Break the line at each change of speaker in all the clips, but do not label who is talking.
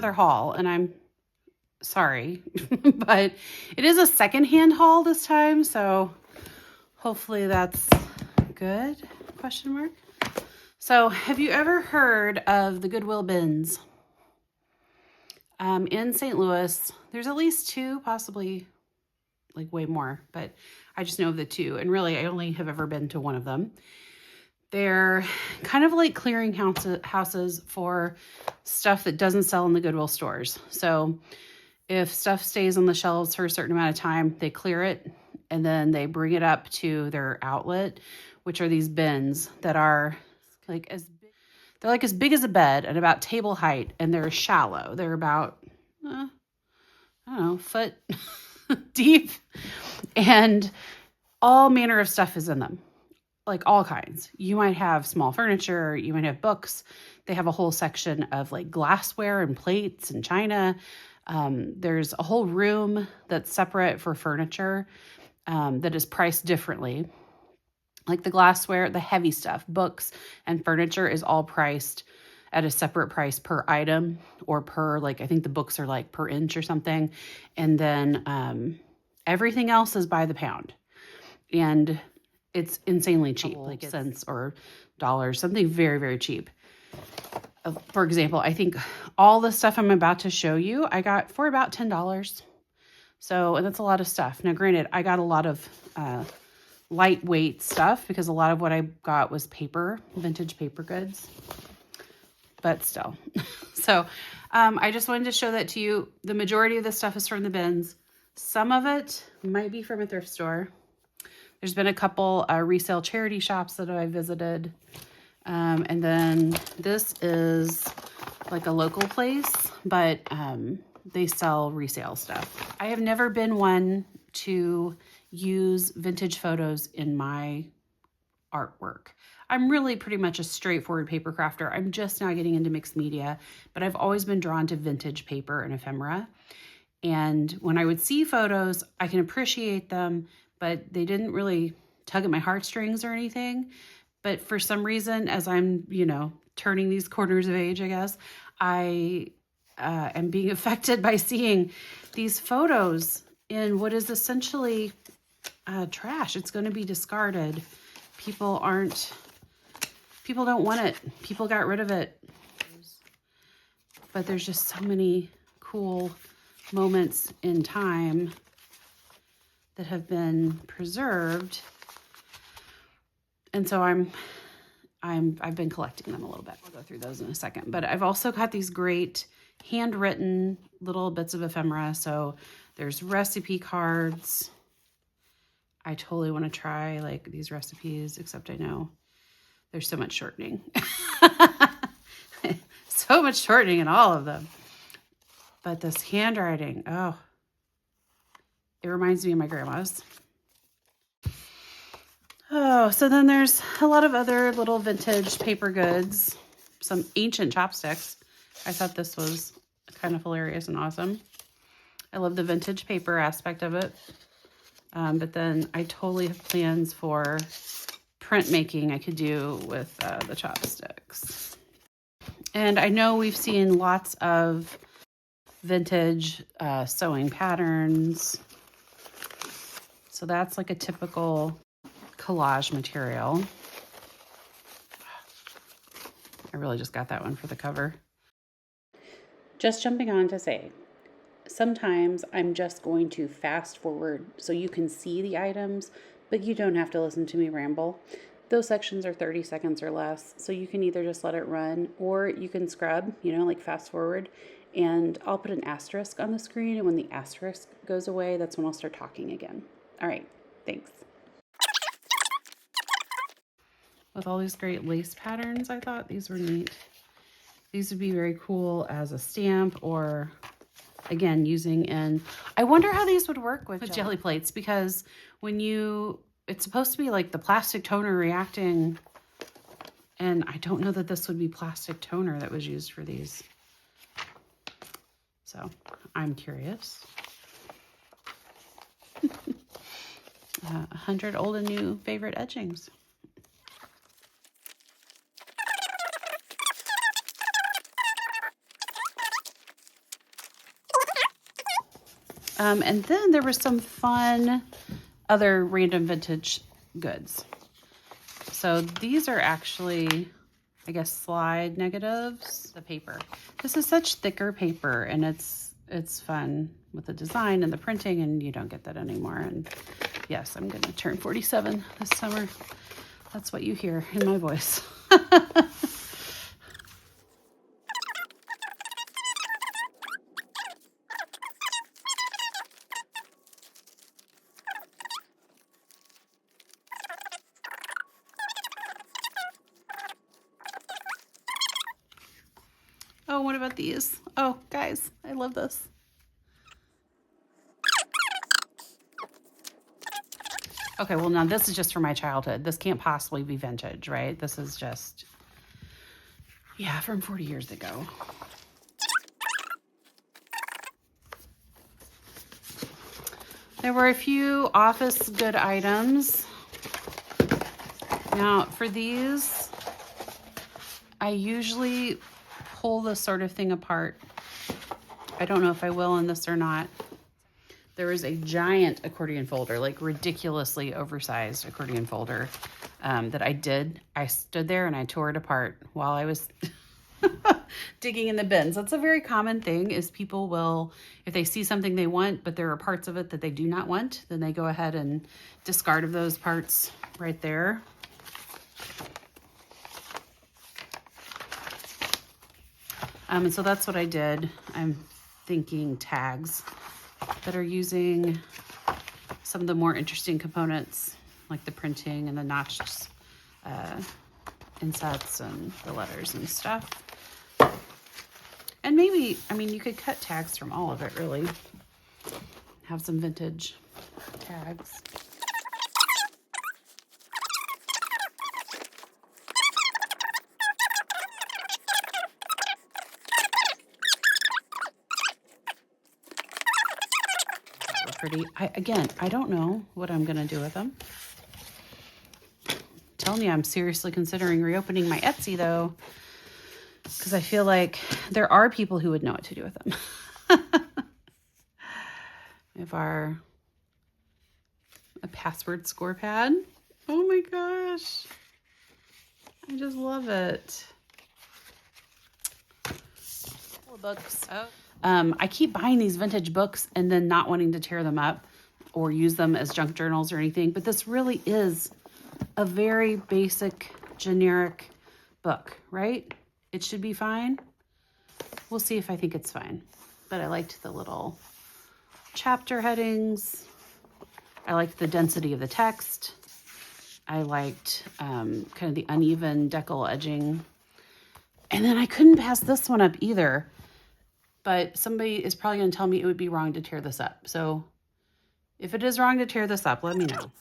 another haul, and I'm sorry, but it is a secondhand haul this time, so hopefully that's good, question mark. So have you ever heard of the Goodwill bins? In St. Louis, there's at least two, possibly like way more, but I just know of the two. And really, I only have ever been to one of them. They're kind of like clearing houses for stuff that doesn't sell in the Goodwill stores. So if stuff stays on the shelves for a certain amount of time, they clear it and then they bring it up to their outlet, which are these bins that are like as big as a bed and about table height, and they're shallow. They're about, I don't know, foot deep, and all manner of stuff is in them, like all kinds. You might have small furniture, you might have books. They have a whole section of like glassware and plates and china. There's a whole room that's separate for furniture that is priced differently. Like the glassware, the heavy stuff, books and furniture is all priced at a separate price per item, or per, like, I think the books are like per inch or something. And then everything else is by the pound. And it's insanely cheap, like cents or dollars, something very, very cheap. For example, I think all the stuff I'm about to show you, I got for about $10. So, and that's a lot of stuff. Now, granted, I got a lot of lightweight stuff because a lot of what I got was paper, vintage paper goods, but still. So I just wanted to show that to you. The majority of the stuff is from the bins. Some of it might be from a thrift store. There's been a couple resale charity shops that I visited. And then this is like a local place, but they sell resale stuff. I have never been one to use vintage photos in my artwork. I'm really pretty much a straightforward paper crafter. I'm just now getting into mixed media, but I've always been drawn to vintage paper and ephemera. And when I would see photos, I can appreciate them, but they didn't really tug at my heartstrings or anything. But for some reason, as I'm, turning these corners of age, I guess, I am being affected by seeing these photos in what is essentially trash. It's going to be discarded. People don't want it. People got rid of it. But there's just so many cool moments in time that have been preserved. And so I've been collecting them a little bit. I'll go through those in a second. But I've also got these great handwritten little bits of ephemera. So there's recipe cards. I totally want to try like these recipes, except I know there's so much shortening. So much shortening in all of them. But this handwriting, oh, it reminds me of my grandma's. Oh, so then there's a lot of other little vintage paper goods, some ancient chopsticks. I thought this was kind of hilarious and awesome. I love the vintage paper aspect of it. But then I totally have plans for printmaking I could do with the chopsticks. And I know we've seen lots of vintage sewing patterns. So that's like a typical collage material. I really just got that one for the cover. Just jumping on to say, sometimes I'm just going to fast forward so you can see the items, but you don't have to listen to me ramble. Those sections are 30 seconds or less, so you can either just let it run or you can scrub, like fast forward, and I'll put an asterisk on the screen, and when the asterisk goes away, that's when I'll start talking again. All right, thanks. With all these great lace patterns, I thought these were neat. These would be very cool as a stamp, or again, using in, I wonder how these would work with jelly plates, because when it's supposed to be like the plastic toner reacting, and I don't know that this would be plastic toner that was used for these. So I'm curious. 100 old and new favorite etchings. And then there was some fun other random vintage goods. So these are actually, I guess, slide negatives, the paper. This is such thicker paper, and it's fun with the design and the printing, and you don't get that anymore. And yes, I'm going to turn 47 this summer. That's what you hear in my voice. Oh, what about these? Oh, guys, I love this. Okay, well, now this is just from my childhood. This can't possibly be vintage, right? This is just, yeah, from 40 years ago. There were a few office good items. Now, for these, I usually pull this sort of thing apart. I don't know if I will in this or not. There is a giant accordion folder, like ridiculously oversized accordion folder that I did. I stood there and I tore it apart while I was digging in the bins. That's a very common thing, is people will, if they see something they want, but there are parts of it that they do not want, then they go ahead and discard of those parts right there. And so that's what I did. I'm thinking tags that are using some of the more interesting components, like the printing and the notched insets and the letters and stuff. And maybe, I mean, you could cut tags from all of it, really. Have some vintage tags. Pretty. Again, I don't know what I'm gonna do with them. I'm telling you, I'm seriously considering reopening my Etsy though, because I feel like there are people who would know what to do with them. If a password score pad. Oh my gosh. I just love it. Books. Oh. I keep buying these vintage books and then not wanting to tear them up or use them as junk journals or anything. But this really is a very basic, generic book, right? It should be fine. We'll see if I think it's fine. But I liked the little chapter headings. I liked the density of the text. I liked kind of the uneven decal edging. And then I couldn't pass this one up either. But somebody is probably going to tell me it would be wrong to tear this up. So if it is wrong to tear this up, let me know.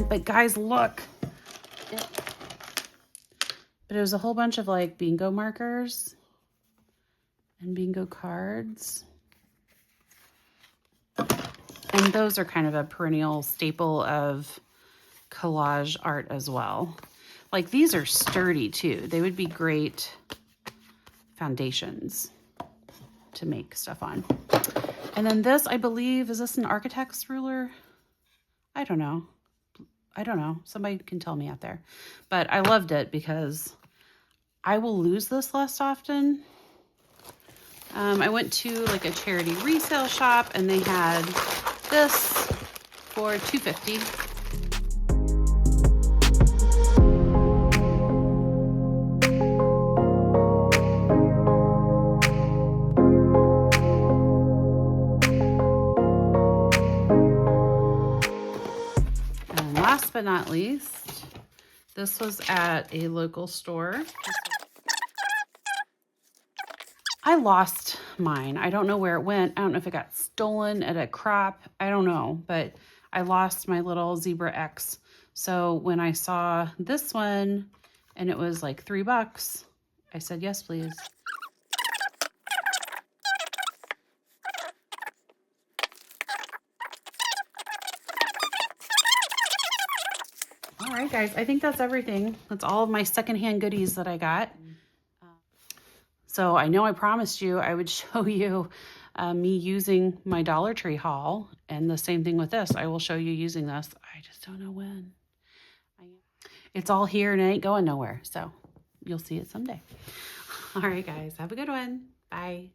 But guys, look. But it was a whole bunch of like bingo markers and bingo cards. And those are kind of a perennial staple of collage art as well. Like these are sturdy too. They would be great foundations to make stuff on. And then this, I believe, is this an architect's ruler? I don't know. Somebody can tell me out there. But I loved it because I will lose this less often. I went to like a charity resale shop and they had this for $2.50. Last but not least, this was at a local store. I lost mine. I don't know where it went. I don't know if it got stolen at a crop. I don't know, but I lost my little Zebra X So when I saw this one and it was like $3, I said, yes, please. All right, guys, I think that's everything. That's all of my secondhand goodies that I got. So I know I promised you I would show you me using my Dollar Tree haul, and the same thing with this. I will show you using this. I just don't know when. It's all here and it ain't going nowhere, so you'll see it someday. All right, guys, have a good one. Bye.